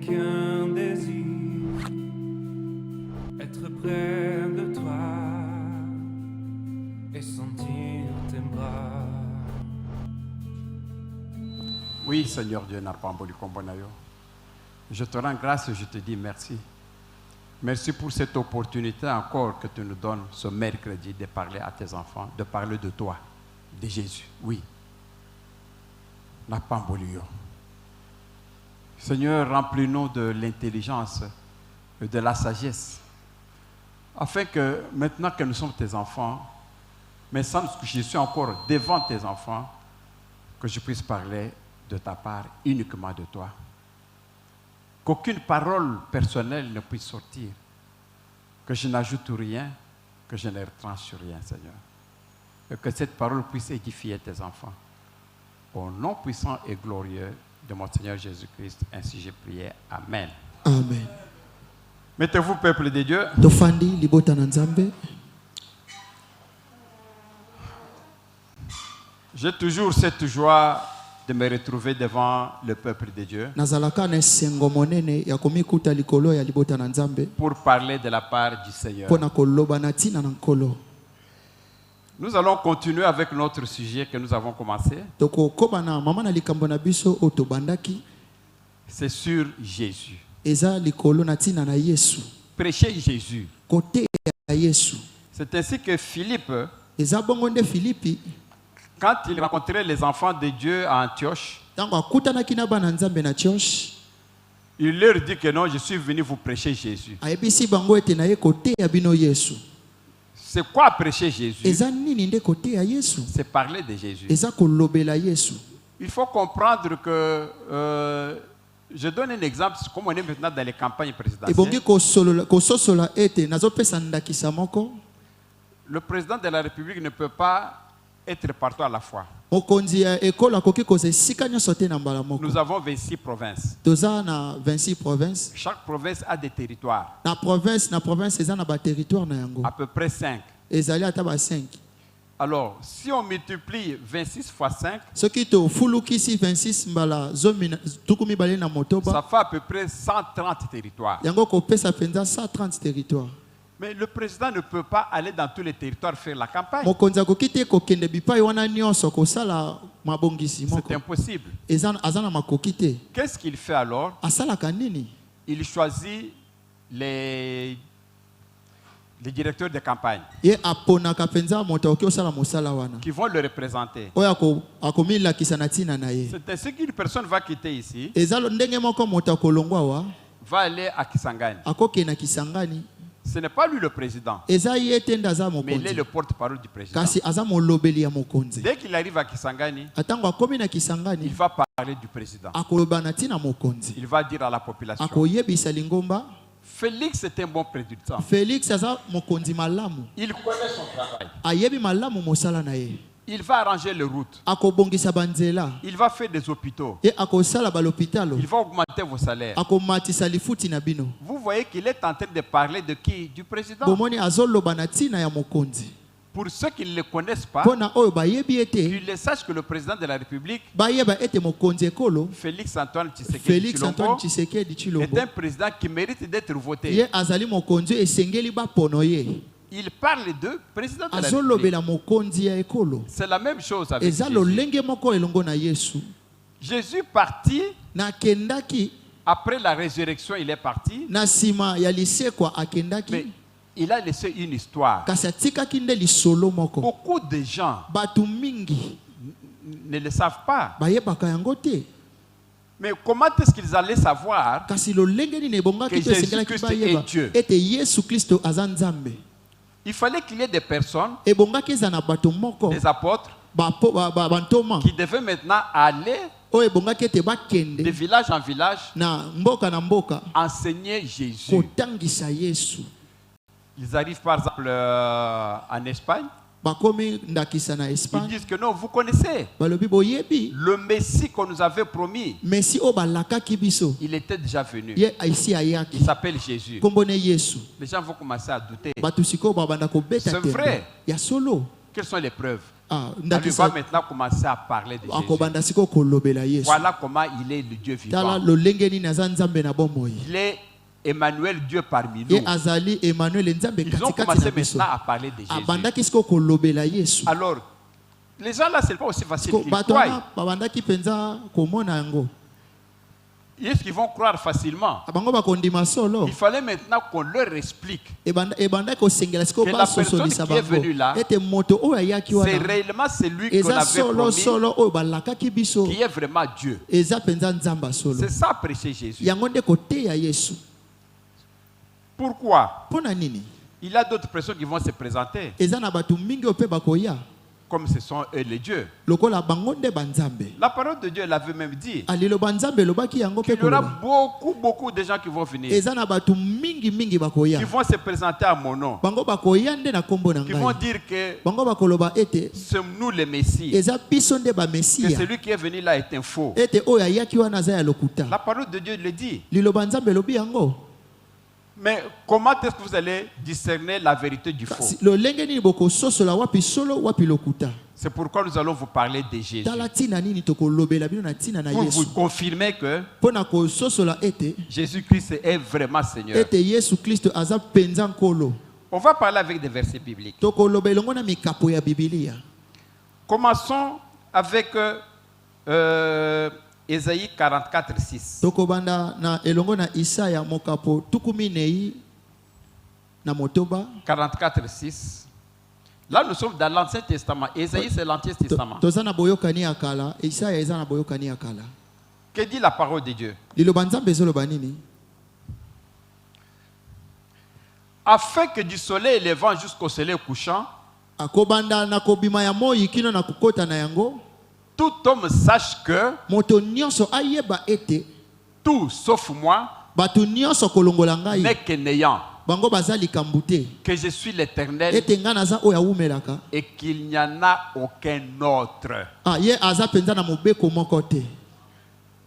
qu'un désir, être près de toi et sentir tes bras. Oui, Seigneur Dieu, je te rends grâce et je te dis merci. Merci pour cette opportunité encore que tu nous donnes ce mercredi de parler à tes enfants, de parler de toi, de Jésus. Oui. Seigneur, remplis-nous de l'intelligence et de la sagesse, afin que maintenant que nous sommes tes enfants, mais sans que je suis encore devant tes enfants, que je puisse parler de ta part, uniquement de toi. Qu'aucune parole personnelle ne puisse sortir, que je n'ajoute rien, que je ne retranche sur rien, Seigneur. Et que cette parole puisse édifier tes enfants. Au nom puissant et glorieux de mon Seigneur Jésus-Christ, ainsi j'ai prié. Amen. Amen. Mettez-vous, peuple de Dieu. Tofandi libota na Nzambe. J'ai toujours cette joie de me retrouver devant le peuple de Dieu Nazalaka na esengo monene ya komikuta likolo ya libota na Nzambe pour parler de la part du Seigneur. pona koloba na tina na nkolo. Nous allons continuer avec notre sujet que nous avons commencé. Toko koba na mama na likambo na biso otobandaki. C'est sur Jésus. Eza likolo na tina na Yesu. Prêcher Jésus. Kote ya Yesu. C'est ainsi que Philippe, Eza bongo nde Filipi quand il rencontrait les enfants de Dieu à Antioche, tango akutanaki na bana Nzambe na Antioche, il leur dit que non, je suis venu vous prêcher Jésus. ayebisi bango ete na ye kote ya bino Yesu. C'est quoi prêcher Jésus? Eza nini nde kote ya Yesu? C'est parler de Jésus. Eza kolobela Yesu. Il faut comprendre que je donne un exemple, comme on est maintenant dans les campagnes présidentielles. Ebongi kososola ete nazopesa ndakisa moko. Le président de la République ne peut pas être partout à la fois. Mokonzi ya ekola koki koze sika nyonso te na mbala moko. Nous avons 26 provinces. Toza na 26 provinces. Chaque province a des territoires. Na province eza na ba territoire na yango. À peu près 5. Ezali ata ba 5. Alors, si on multiplie 26 fois 5, Soki to fulukisi 26 mbala tukumi bale na motoba. ça fait à peu près 130 territoires. Yango ko pesa penza 130 territoires. Mais le président ne peut pas aller dans tous les territoires faire la campagne. Mokonzi akokite kokende bipai wana nyonso kosala mabongisi moko. C'est impossible. Azana makokite. Qu'est-ce qu'il fait alors? Asala kanini? Il choisit les directeurs de campagne Ye aponaka penza moto oki osala mosala wana. qui vont le représenter. Oya akomila kisana tina na ye. C'est ainsi qu'une personne va quitter ici, Ezalo ndenge moko moto akolongwa wa va aller à Kisangani. akoke na Kisangani. Ce n'est pas lui le président, Eza ye tenda za mais il est mokonzi. le porte-parole du président. Kasi aza molobeli ya mokonzi. Dès qu'il arrive à Kisangani, Atango akomi na il Kisangani va parler du président. akoloba na tina mokonzi. Il va dire à la population, Akoyebisa lingomba Félix est un bon président. Félix aza mokonzi malamu. Il connaît son travail. Ayebi malamu mosala na ye. Il va arranger les routes. Akobongisa banzela. Il va faire des hôpitaux. E akosala ba l'hôpitalo. Il va augmenter vos salaires. Akomatisa lifuti na bino. Vous voyez qu'il est en train de parler de qui? Du président. Bomoni azoloba na tina ya mokonzi. Pour ceux qui ne le connaissent pas, Pona oyo bayebi ete qu'ils le sachent que le président de la République, bayeba ete mokonzi ekolo Félix Antoine Tshisekedi Félix Antoine Tshilombo, Tshisekedi est Tshilombo un président qui mérite d'être voté. ye azali mokonzi esengeli bapono ye. Il parle de président de la République. Azolobela mokonzi ya ekolo. C'est la même chose avec Eza Jésus. lolenge moko elongo na Yesu. Jésus partit, Na kendaki après la résurrection, il est parti, na sima ya lisekwa akendaki. mais il a laissé une histoire. Kasi atikaki nde lisolo moko. Beaucoup de gens Batu mingi ne le savent pas. bayebaka yango te. Mais comment est-ce qu'ils allaient savoir Kasi lolenge nini ebongaki que to esengelaki Jésus-Christ bayeba est Dieu? ete Yesu Kristo aza Nzambe. Il fallait qu'il y ait des personnes, Ebongaki eza na bato moko des apôtres, bantoma qui devaient maintenant aller oyo ebongaki ete de bakende village en village na mboka enseigner Jésus. kotangisa Yesu. Ils arrivent par exemple en Espagne, Bakomi ndakisa na ils Espagne disent que non, vous connaissez balobi boyebi le Messie qu'on nous avait promis. Messi o balakaki biso Il était déjà venu. ye ici Il ayaki s'appelle Jésus. kombone Yesu. Les gens vont commencer à douter. Bato siko babanda kobeta C'est tembe. vrai. Ya solo Quelles sont les preuves? On lui va maintenant commencer à parler de Jésus. Voilà comment il est le Dieu vivant. Il est Emmanuel, Dieu parmi nous. Ils ont commencé maintenant à parler de Jésus. Alors, les gens là, ce n'est pas aussi facile qu'ils croient. Est-ce qu'ils vont croire facilement? Il fallait maintenant qu'on leur explique que la personne qui est venue là, c'est réellement celui qu'on avait promis, qui est vraiment Dieu. C'est ça prêcher Jésus. Pourquoi? Il y a d'autres personnes qui vont se présenter comme ce sont eux les dieux. La parole de Dieu l'avait même dit qu'il y aura beaucoup de gens qui vont venir, qui vont se présenter à mon nom, qui vont dire que sommes nous les Messies, que celui qui est venu là est un faux. La parole de Dieu le dit. Mais comment est-ce que vous allez discerner la vérité du faux? C'est pourquoi nous allons vous parler de Jésus. Pour vous confirmer que Jésus-Christ est vraiment Seigneur. On va parler avec des versets bibliques. Commençons avec Ésaïe 44, 6. Tokobanda na elongo na Isaya mokapo tukuminei na motoba 44, 6. Là nous sommes dans l'Ancien Testament. Ésaïe c'est l'Ancien Testament. Tozana boyokani akala, Isaya ezana boyokani akala. Que dit la parole de Dieu? Lilobanza bezolo banini? Afin que du soleil levant jusqu'au soleil couchant, akobanda na kobima ya moyi kino na kukota na yango, tout homme sache que tout sauf moi n'est que néant, que je suis l'Éternel et qu'il n'y en a aucun autre.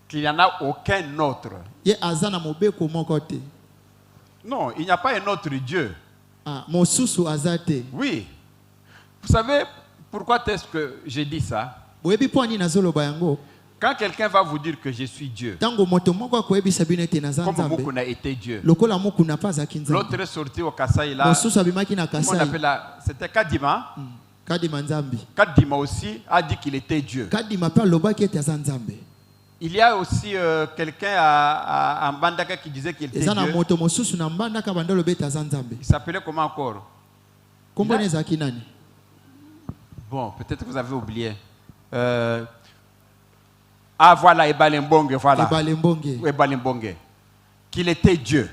Qu'il n'y en a aucun autre. Non, il n'y a pas un autre Dieu. Oui. Vous savez pourquoi est-ce que j'ai dit ça? Quand quelqu'un va vous dire que je suis Dieu, comme Mukuna était Dieu, l'autre est sorti au Kasaï là, on appelle là, c'était Kadima. Kadima aussi a dit qu'il était Dieu. Il y a aussi quelqu'un à Mbandaka qui disait qu'il était Dieu. Il s'appelait comment encore? Bon, peut-être que vous avez oublié. Voilà, Ebalembonge, voilà. Ebalembonge. Qu'il était Dieu.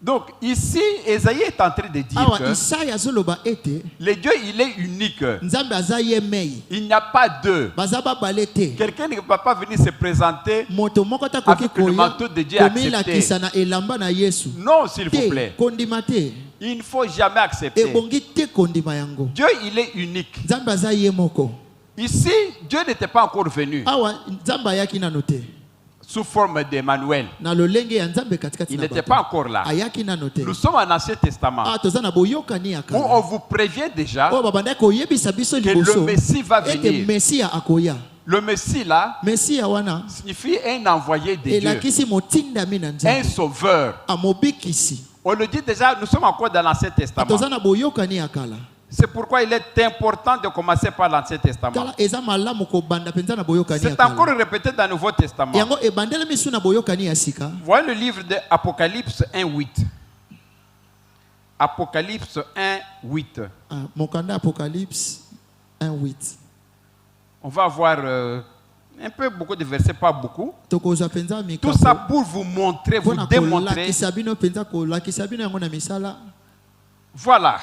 Donc ici, Esaïe est en train de dire que le Dieu, il est unique. Il n'y a pas deux. Quelqu'un ne peut pas venir se présenter avec le manteau de Dieu accepté. Non, s'il vous plaît. Il ne faut jamais accepter. Dieu, il est unique. Ici, Dieu n'était pas encore venu sous forme d'Emmanuel. Il n'était pas encore là. Nous sommes en Ancien Testament où on vous prévient déjà que le Messie va venir. Le Messie là signifie un envoyé de Dieu, un sauveur. On le dit déjà, nous sommes encore dans l'Ancien Testament. C'est pourquoi il est important de commencer par l'Ancien Testament. C'est encore répété dans le Nouveau Testament. Voyez le livre de Apocalypse 1:8. Apocalypse 1:8. Apocalypse 1:8. On va avoir un peu beaucoup de versets, pas beaucoup. Tout ça pour vous montrer, vous démontrer. Voilà.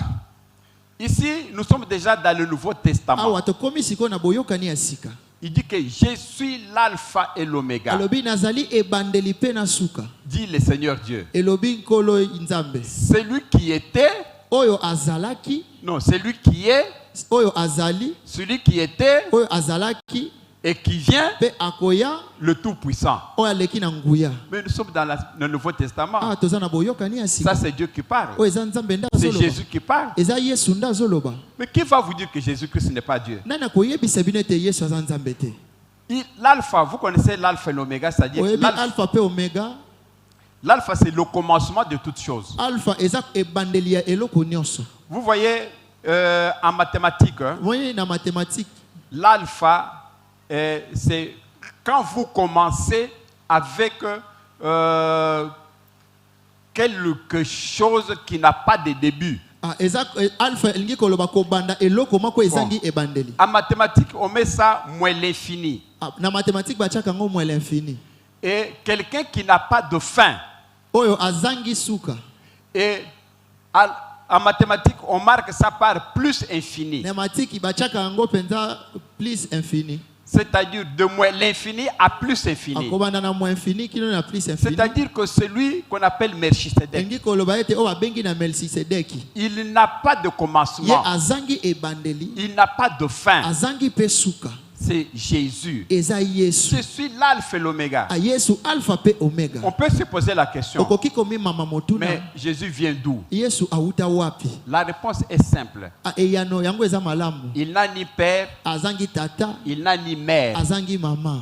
Ici, nous sommes déjà dans le Nouveau Testament. Il dit que je suis l'alpha et l'oméga. Dit le Seigneur Dieu. Celui qui était. Non, celui qui est. Celui qui était. et qui vient, pe akoya le Tout-Puissant. oyo aleki na nguya. Mais nous sommes dans le Nouveau Testament. Ah, toza na boyokani ya Ça, sika. c'est Dieu qui parle. Oyo eza Nzambe nde C'est azoloba. Jésus qui parle. Eza Yesu nde azoloba. Mais qui va vous dire que Jésus-Christ n'est pas Dieu? Nani akoyebisa bino ete Yesu aza Nzambe te? L'alpha, vous connaissez l'alpha et l'oméga, c'est-à-dire Oyebi alpha pe omega. l'alpha, c'est le commencement de toutes choses. Alpha eza ebandeli ya eloko nyonso. Vous voyez, en mathématiques, hein, Moye na mathématique. l'alpha, c'est quand vous commencez avec quelque chose qui n'a pas de début. Ah, eza alpha elingi koloba kobanda eloko moko ezangi ebandeli. En mathématiques, on met ça moins l'infini. Ah, na mathématique bachaka ngo moins l'infini. Et quelqu'un qui n'a pas de fin. Oyo azangi suka. Et en mathématiques, on marque ça par plus infini. Na mathématique bachaka ngo penza plus infini. C'est-à-dire de moins l'infini à plus infini. Akobanda na moins infini kino na plus infini. C'est-à-dire que celui qu'on appelle Melchisedec, Engi koloba ete o babengi na Melchisedeki. il n'a pas de Ye commencement. azangi ebandeli. Il n'a pas de fin. Azangi pe suka. C'est Jésus. Eza Yesu. Je suis l'alpha et l'oméga. A Yesu alpha pe omega. On peut se poser la question, Okoki komi mama motuna. mais Jésus vient d'où? Yesu auta wapi? La réponse est simple. A eyano yango eza malamu. Il n'a ni père, Azangi tata. il n'a ni mère. Azangi mama.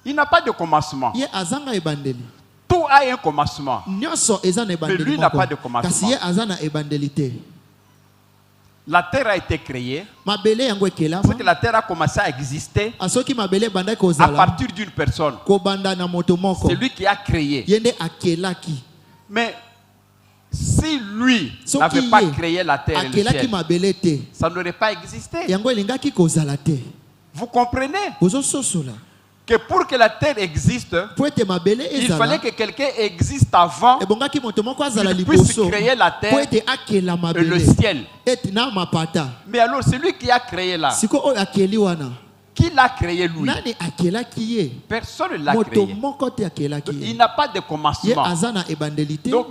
Il n'a pas de commencement. Ye azanga ebandeli. Tout a un commencement. Nyonso eza na ebandeli. Mais lui n'a moko. pas de commencement. Kasi ye azana ebandeli te. La terre a été créée. Mabele yango ekelama. C'est que la terre a commencé à exister Asoki mabele bandaki à kozala. partir d'une personne. Kobanda na moto moko. C'est lui qui a créé. Yende akelaki. Mais si lui Soki n'avait pas ye créé la terre et le akelaki ciel, mabele te. ça n'aurait pas existé. Yango elingaki kozala te. Vous comprenez Ozososola. que pour que la terre existe, Po ete mabele il ezala. fallait que quelqu'un existe avant Ebongaki moto moko azala qu'il puisse liboso. créer la Po terre ete akela et le mabele. ciel. Ete na mapata. Mais alors, celui qui a créé là, Siko oyo akeli wana. qui l'a créé lui? Nani akelaki ye? Personne ne l'a Moto créé. moko te akelaki Il ye. n'a pas de Ye commencement. azana ebandeli te. Donc,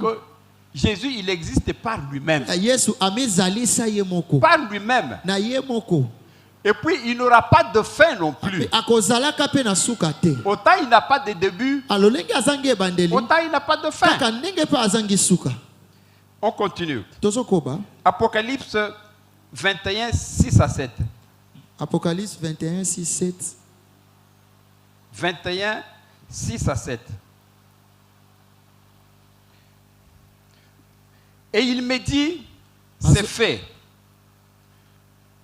Jésus, il existe par lui-même. Yesu amizalisa ye moko. Par lui-même. Na ye moko. Et puis, il n'aura pas de fin non plus. Akozalaka pe na suka te. Autant il n'a pas de début, Alolenge azangi ebandeli. autant il n'a pas de fin. Kaka ndenge pe azangi suka. On continue. Tozokoba. Apocalypse 21, 6 à 7. Apocalypse 21, 6, 7. 21, 6 à 7. Et il me dit, c'est fait.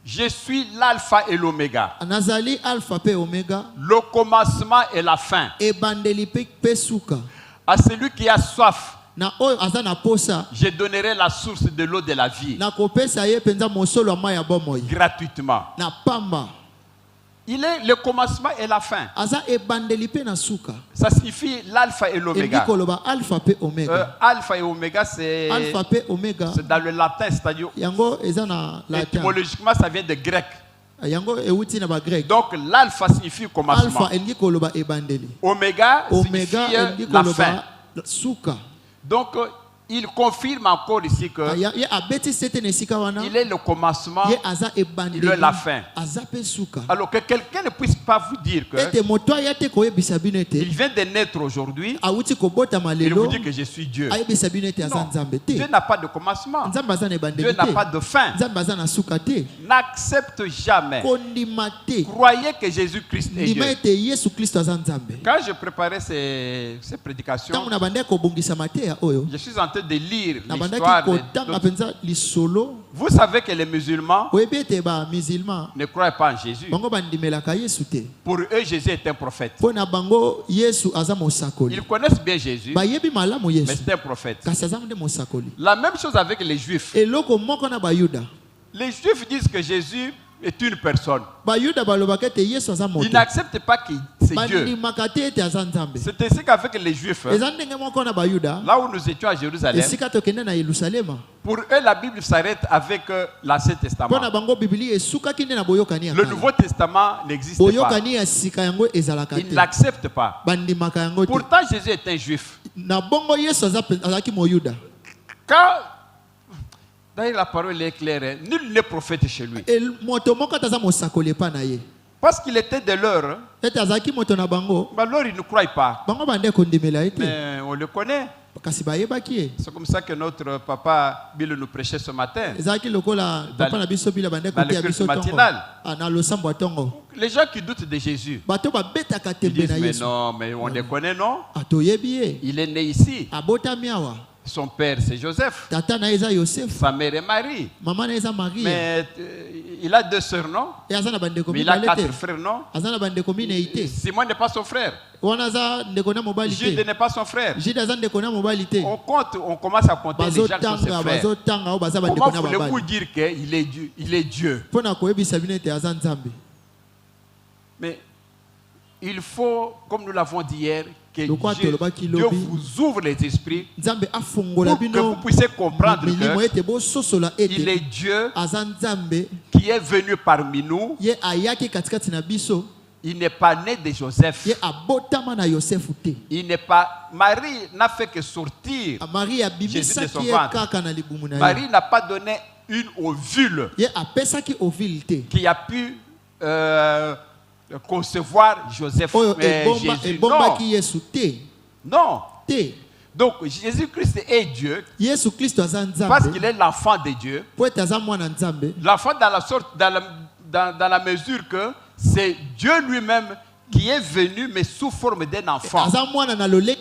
Je suis l'alpha et l'oméga, Nazali alpha pe omega. le commencement et la fin. Ebandeli pe suka. À celui qui a soif, Na oyo azana posa. je donnerai la source de l'eau de la vie Na kopesa ye penza mosolo ya ya bomoi. gratuitement. Na pamba. Il est le commencement et la fin. Aza ebandeli pe na suka. Ça signifie l'alpha et Elingi l'oméga. koloba alpha pe omega. Alpha et oméga, c'est Alpha pe omega. dans le latin, c'est-à-dire Yango eza na latin. étymologiquement, ça vient de grec. Yango euti na ba grec. Donc l'alpha signifie commencement. Alpha elingi koloba ebandeli. Oméga Omega signifie elingi la fin. koloba suka. Donc il confirme encore ici que Ye abeti sete ne sika wana. il est le commencement, Ye aza ebandeli. il est la fin. Aza pe suka. alors que quelqu'un ne puisse pas vous dire Ete moto ayate koyebisa bino ete. il vient de naître aujourd'hui, Awuti kobota il vous malelo. dit que je suis Dieu. Ayebisa bino ete aza Non. nzambe te. Dieu n'a pas de commencement. Nzambe aza na ebandeli Dieu n'a te. pas de fin. Nzambe aza na suka te. N'accepte jamais. Kondima te. Croyez que Jésus-Christ est Ndima Dieu. ete Yesu Kristo aza nzambe. Quand je préparais ces prédications, Ntango na bandaki kobongisa mateya oyo. je suis en train de lire Na bandaki l'histoire. kotanga penza lisolo. Vous savez que les musulmans Oyebi ete ba musulman. ne croient pas en Jésus. Bango bandimelaka Yesu te. Pour eux, Jésus est un prophète. Mpo na bango Yesu aza mosakoli. Ils connaissent bien Jésus, Bayebi malamu mais Yesu. c'est un prophète. Kasi aza nde mosakoli. La même chose avec les Juifs. Eloko moko na bayuda. Les Juifs disent que Jésus est une personne. Bayuda balobaka ete Yesu aza moto. Ils n'acceptent pas que c'est Dieu. Bandimaka te ete aza nzambe. C'est ainsi qu'avec les Juifs, Eza ndenge moko na bayuda. là où nous étions à Jérusalem, Esika tokende na Yerusalema. pour eux, la Bible s'arrête avec l'Ancien Mpo na Testament. bango Biblia esukaki nde na boyokani ya Le kala. Nouveau Testament n'existe pas. Boyokani ya sika yango ezalaka Ils te. ne l'acceptent pas. Bandimaka yango te. Pourtant, Jésus est un Juif. Na bongo Yesu azalaki moyuda. Quand, d'ailleurs, la parole est claire, hein, nul n'est prophète chez lui. Moto moko taza mosakoli epa na ye. Parce qu'il était de leur, ete azalaki moto na bango alors ils ne croient pas. bango bande kondimela ete Mais on le connaît. kasi bayebaki ye C'est comme ça que notre papa Bill nous prêchait ce matin. ezalaki lokola papa na biso bila bande dans le koteya culte biso tongo matinal. na losambo ya tongo Les gens qui doutent de Jésus, bato babetaka ils tembe disent, na mais yesu non, mais on les connaît, non? atoyebi ye Il est né ici. abotami awa Son père, c'est Joseph. tata na ye eza yosefu Sa mère est Marie. mama na ye eza maria Mais il a 2 sœurs, non? e aza na bandeko Mais il a mibale 4 te frères, non? aza na bandeko minei te Simon n'est pas son frère. wana aza ndeko na mobali Jude te n'est pas son frère. jude aza ndeko na mobali te On commence à compter les gens qui sont ses bazotanga frères. bazotanga oyo baza bandeko Comment na voulez-vous babali dire qu'il est Dieu? Il est Dieu. mpo na koyebisa bino ete aza nzambe Mais il faut, comme nous l'avons dit hier, que Dieu vous ouvre les esprits nzambe afongola pour que bino vous puissiez comprendre milimo que ete bososola il est ete Dieu aza nzambe qui est venu parmi nous. ye ayaki katikati na biso Il n'est pas né de Joseph. ye abotama na yosefu te Il n'est pas. Marie n'a fait que sortir. marie Jésus de son abimisaki ye ventre. kaka na libumu na ye Marie n'a pas donné une ovule ye apesaki ovile te qui a pu concevoir Joseph. oyo Jésus. ebombaki yesu te Non. te Donc Jésus-Christ est Dieu yesu kristo aza parce nzambe qu'il est l'enfant de Dieu. po ete aza mwana nzambe L'enfant dans la mesure que c'est Dieu lui-même qui est venu mais sous forme d'un enfant. aza mwana na lolenge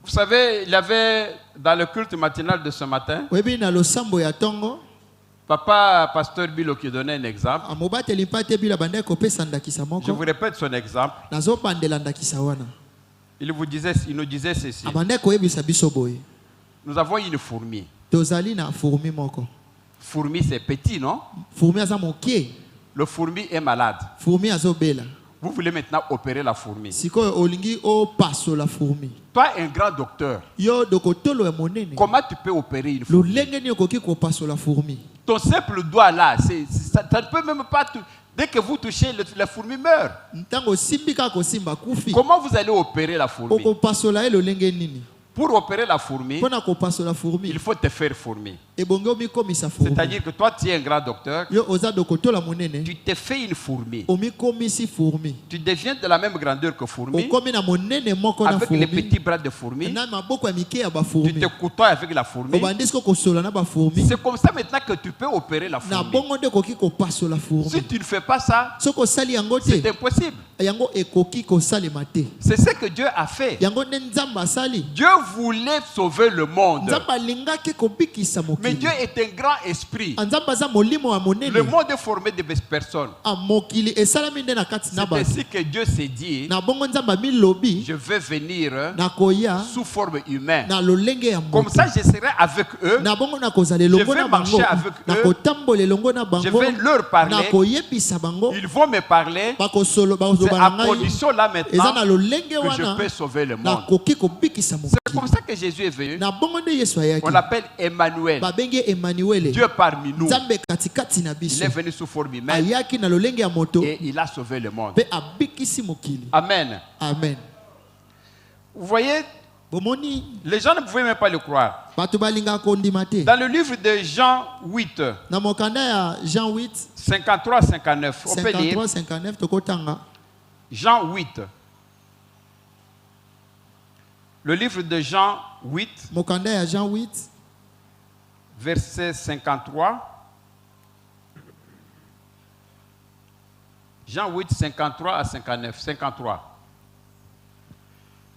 Vous savez, il y avait dans le culte matinal de ce matin, oyebi na losambo ya tongo Papa Pasteur Bilo qui donnait un exemple. amobateli mpa te bila bande kopesa ndakisa Je moko vous répète son exemple. nazobandela ndakisa wana Il nous disait ceci. abande koyebisa biso boye Nous avons une fourmi. tozali na fourmi moko Fourmi, c'est petit, non? fourmi aza mokie Le fourmi est malade. fourmi azobela Vous voulez maintenant opérer la fourmi. sikoyo olingi opasola fourmi Toi, un grand docteur, yo dokotolo ya monene comment tu peux opérer une fourmi? lolenge nini okoki kopasola fourmi Ton simple doigt là, ça ne peut même pas... Dès que vous touchez, la fourmi meurt. ntango osimbi kaka kosimba kufi Comment vous allez opérer la fourmi? okopasola ye lolenge nini Pour opérer la fourmi, mpo na kopasola fourmi il faut te faire fourmi. ebongi omikomisa fourmi C'est-à-dire que toi, tu es un grand docteur, yo oza dokotola monene tu te fais une fourmi. omikomisi fourmi Tu deviens de la même grandeur que fourmi, okomi na monene moko na avec les fourmi petits bras de fourmi. na maboko ya mike ya Tu bafourmi te côtoies avec la fourmi. obandi siko kosola na bafourmi C'est comme ça maintenant que tu peux opérer la na fourmi. bongo nde okoki kopasola Si fourmi tu ne fais pas ça, soki osali yango c'est te impossible. yango ekoki kosalema te C'est ce que Dieu a fait. yango nde nzambe asali Dieu voulait sauver le monde. nzambe alingaki kobikisa Mais mokili Dieu est un grand esprit. nzambe aza molimo ya Le monene monde est formé de personnes. mokili esalami nde na kati na C'est bato ainsi que Dieu s'est dit, na bongo nzambe amilobi je vais venir nakoya sous forme humaine. na lolenge ya Comme moto ça, je serai avec eux. na bongo nakozala elongo vais na bango marcher avec eux. nakotambola elongo na Je bango vais leur parler. nakoyebisa bango Ils vont me parler. bakosolo C'est bazoloba à na ngai condition là eza na maintenant lolenge que je wana peux sauver le monde. nakoki kobikisa C'est comme mokili ça que Jésus est venu. na bongo nde yesu ayaki On l'appelle Emmanuel. babengi emmanuele Dieu parmi nous. nzambe katikati na Il biso est venu sous forme humaine ayaki na lolenge ya moto et il a sauvé le monde. mpe abikisi mokili Amen. amen Vous voyez, bomoni les gens ne pouvaient même pas le croire. bato balingaka kondima te Dans le livre de Jean 8, na mokanda ya jean 8 53-59, on peut lire 53-59 tokotanga Jean 8. Le livre de Jean 8, mokanda ya jean 8 verset 53. Jean 8, 53 à 59. 53.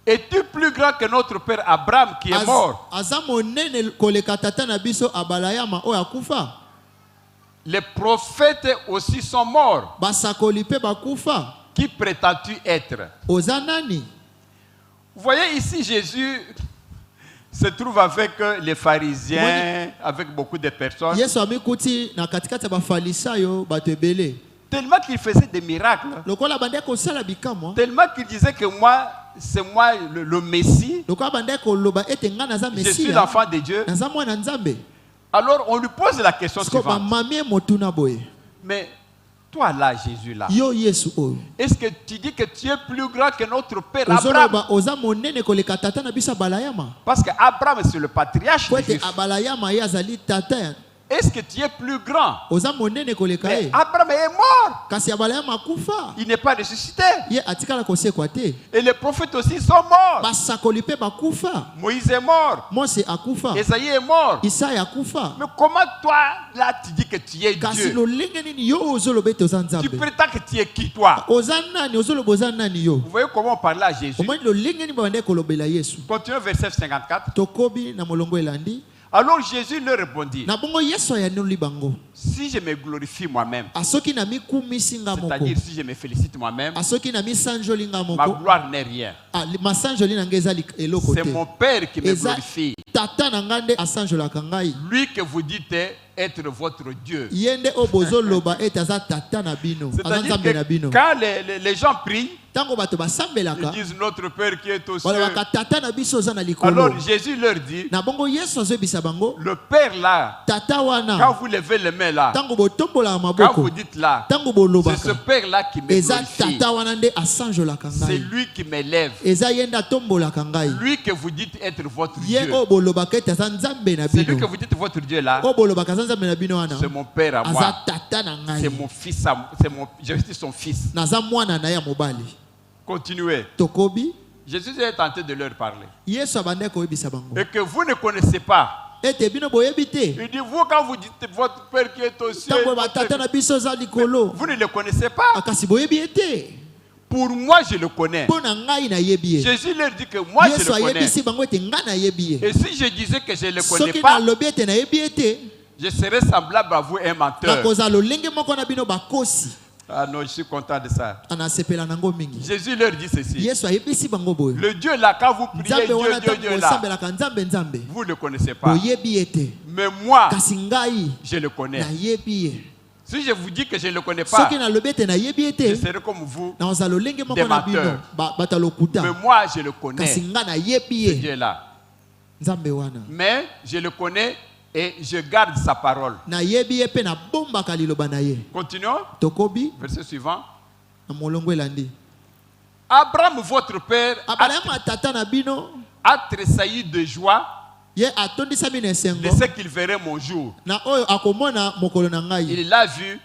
Es-tu plus grand que notre père Abraham qui est mort? aza monene koleka tata na biso abalayama oyo akufa Les prophètes aussi sont morts. basakoli mpe bakufa Qui prétends-tu être? oza nani Vous voyez ici, Jésus se trouve avec les pharisiens, avec beaucoup de personnes. yesu amikuti na katikati ya bafalisayo bato ebele Tellement qu'il faisait des miracles. lokola bande kosala bikamwa Tellement qu'il disait que moi, c'est moi le Messie. lokola bande koloba ete nga naza Je suis mesia l'enfant de Dieu. naza mwana nzambe Alors on lui pose la question siko suivante. bamami ye motuna boye Mais toi là, Jésus là, yo yesu oyo est-ce que tu dis que tu es plus grand que notre père Abraham? ozoloba oza monene koleka tata na biso abalayama Parce que Abraham c'est le patriarche po des ete Juifs. abalayama ye azali tata est-ce que tu es plus grand? oza monene koleka Mais ye Abraham est mort. kasi abalaya akufa Il n'est pas ressuscité. ye atikala kosekwa te Et les prophètes aussi sont morts. basakoli mpe bakufa Moïse est mort. mose akufa Esaïe est mort. isaya akufa Mais comment toi, là, tu dis que tu es kasi Dieu? lolenge nini yo ozoloba ete oza Tu nzambe prétends que tu es qui, toi? oza nani ozoloba oza nani yo Vous voyez comment on parlait à Jésus? omoni lolenge nini babandaki kolobela yesu Continuons verset 54. tokobi na molongo elandi Alors Jésus leur répondit, na bongo yesu ayanoli bango si je me glorifie moi-même, asoki na mikumisi nga moko c'est-à-dire si je me félicite moi-même, asoki na misanjoli nga ma moko gloire n'est rien. masanjoli na ngai eza eloko C'est te mon Père qui me Eza- glorifie. tata na ngai nde asanjolaka ngai Lui que vous dites être votre Dieu. ye nde oyo bozoloba ete aza tata na bino aza C'est-à-dire nzambe na que bino quand les gens prient, ntango bato ils basambelaka disent notre Père qui est aux cieux. balobaka tata na biso oza na likolo Alors Jésus leur dit, na bongo yesu azoyebisa bango le Père là, tata quand wana vous levez les mains là, ntango botombolaka quand maboko vous dites là, ntango c'est ce bolobaka Père là qui me eza glorifie. tata wana nde asanjolaka C'est ngai lui qui m'élève. eza ye nde atombolaka ngai Lui que vous dites être votre ye Dieu. oyo bolobaka ete aza nzambe na C'est lui que bino vous dites votre Dieu là. oyo bolobaka aza nzambe na bino wana C'est mon Père à aza moi. tata na C'est ngai mon fils je suis son fils. naza mwana na ye ya mobali Continuez. tokobi Jésus est tenté de leur parler. yesu abandaki koyebisa bango Et que vous ne connaissez pas. ete bino boyebi te Il dit, vous quand vous dites votre Père qui est au ciel, ntango batata na biso oza likolo vous ne le connaissez pas. kasi boyebi ye te Pour moi, je le connais. mpo na ngai nayebi ye Jésus leur dit que moi, je yesu le connais. ayebisi bango ete ngai nayebi ye Et si je disais que je ne le connais soki pas, nalobi ete nayebi ye te je serais semblable à vous, un menteur. nakozala lolenge moko na bino bakosi Ah non, je suis content de ça. anasepela nango mingi Jésus leur dit ceci. yesu ayebisi bango boye Le Dieu là, quand vous priez nzambe wana Dieu, ntango Dieu là, osambelaka nzambe nzambe vous ne le connaissez pas. boyebi ye te Mais moi, kasi ngai je le connais. nayebi ye Si je vous dis que je ne le connais pas, soki nalobi ete nayebi ye je te serai comme vous. nakozala lolenge moko Des na bino menteurs. bato ya lokuta Mais moi, je le connais, kasi ngai nayebi ce ye Dieu-là. nzambe wana Mais je le connais et je garde sa parole. nayebi ye mpe nabombaka liloba na ye Continuons. tokobi Verset suivant. na molongo elandi Abraham, votre père, abrahama tata na bino a tressailli de joie ye atondisami na de esengo ce qu'il verrait mon jour. na oyo akomona mokolo na ngai Il l'a vu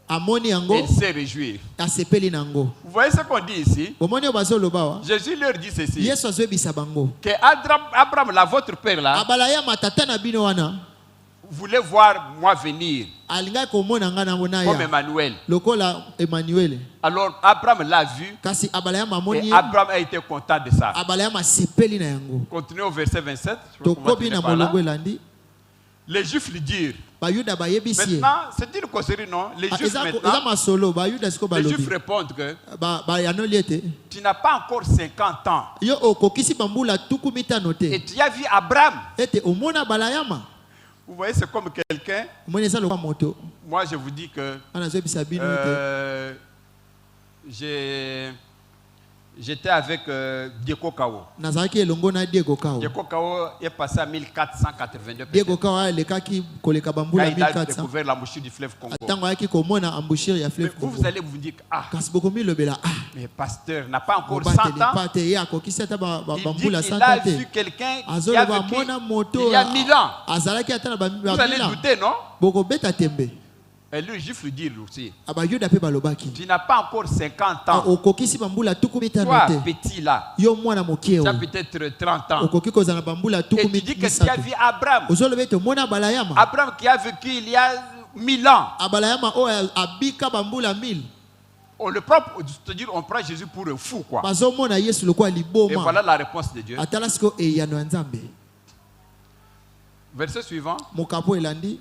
amoni et yango il s'est réjoui. asepeli nango Vous voyez ce qu'on dit ici? bomoni oyo bazoloba wa Jésus leur dit ceci. yesu azoyebisa bango Que Abraham, là, votre père, là, abalaya tata na bino wana voulait voir moi venir alingaki komona ngai nango na comme ya Emmanuel. lokola emmanuel Alors Abraham l'a vu kasi abalayama amoni et ye Abraham a été content de ça. abalayama asepeli na yango Continuez au verset 27. Je crois qu'on va tokobi finir na par là. molongo elandi Les Juifs lui dirent. bayuda bayebisi ye Maintenant, c'est une causerie, non? Les Juifs eza maintenant, masolo bayuda siko les Juifs balobi répondent que bayanoli ete tu n'as pas encore 50 ans. yo okokisi bambula tuku mitano Et te tu as vu Abraham. ete omona balayama Vous voyez, c'est comme quelqu'un. omoni eza lokola moto Moi, je vous dis que wana azoyebisa bino ete j'étais avec Dieko Kao. nazalaki elongo na diego kao Dieko Kao est passé à 1482 diego peut-être, kao alekaki koleka quand bambula il a 1400 découvert l'embouchure du fleuve Congo. ntango ayaki komona embouchure ya Mais fleuve vous, Congo. vous allez vous dire, ah, kasi bokomilobela mais pasteur n'a pas encore 100 mobateli ans. pa te ye akokisi ata Il dit bambula qu'il 100 a ans te vu quelqu'un qui a azoloba vécu amona moto il y a 1000 ans. azalaki ata na Vous allez bamila douter, non? bokobeta tembe Et le juif lui dit aussi, abayuda mpe balobaki tu n'as pas encore 50 ans. okokisi bambula tuku mitano Toi, te petit là, yo mwana mokie tu as oyo peut-être 30 ans. okoki kozala na bambula Et tuku tu dis que tu as misato vu Abraham. ozoloba ete omona abalayama Abraham qui a vécu il y a 1000 ans. abalayama oyo abika bambula 1000 On le prend, c'est-à-dire on prend Jésus pour un fou, quoi. bazomona yesu lokola Et liboma voilà la réponse de Dieu. atala siko eyano ya nzambe Verset suivant. mokapo elandi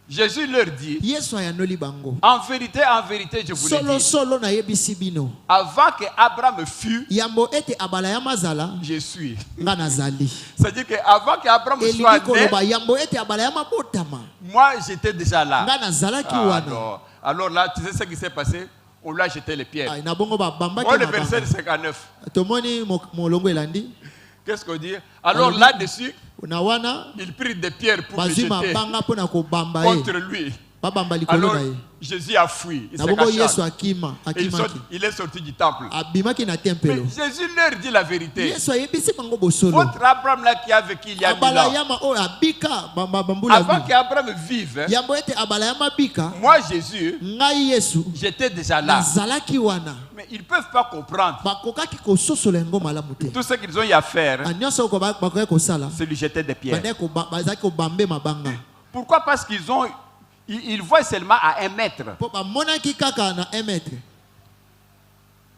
Jésus leur dit, yesu ayanoli bango en vérité, je vous le dis, solo nayebisi bino avant que Abraham fût, yambo ete abalayama azala je suis. nga nazali C'est-à-dire qu'avant qu'Abraham soit elingi né, koloba yambo ete abalayama botama moi j'étais déjà là. nga nazalaki Ah, wana non. Alors là, tu sais ce qui s'est passé? On lui a jeté les pierres. Ay, na bongo babambaki Moi, le verset mabanga 59. tomoni molongo elandi Qu'est-ce qu'on dit? Alors là-dessus, na wana il prit des pierres pour le bazwi jeter mabanga mpona kobamba ye contre lui. babamba likolo Alors na ye. Jésus a fui. Il Na s'est bongo caché. Yesu akima Et akimaki. il est sorti du temple. Abimaki na Mais tempelo. Jésus leur dit la vérité. Yesu ayebisi bango bosolo. Votre Abraham là qui a vécu il y a 1000 Abala ans. yama o abika bambula Avant vi. qu'Abraham vive, Yambo ete abala yama bika. moi Jésus, Ngai Yesu. j'étais déjà là. Nazalaki wana. Mais ils ne peuvent pas comprendre. Bakokaki kososola yango malamu te. Tout ce qu'ils ont eu à faire, Anyonso ko bakoki kosala. c'est lui jeter des pierres. Bandeko bazaki kobambe mabanga. Pourquoi? Parce ils voient seulement à 1 mètre. Po bamonaki kaka na 1 mètre.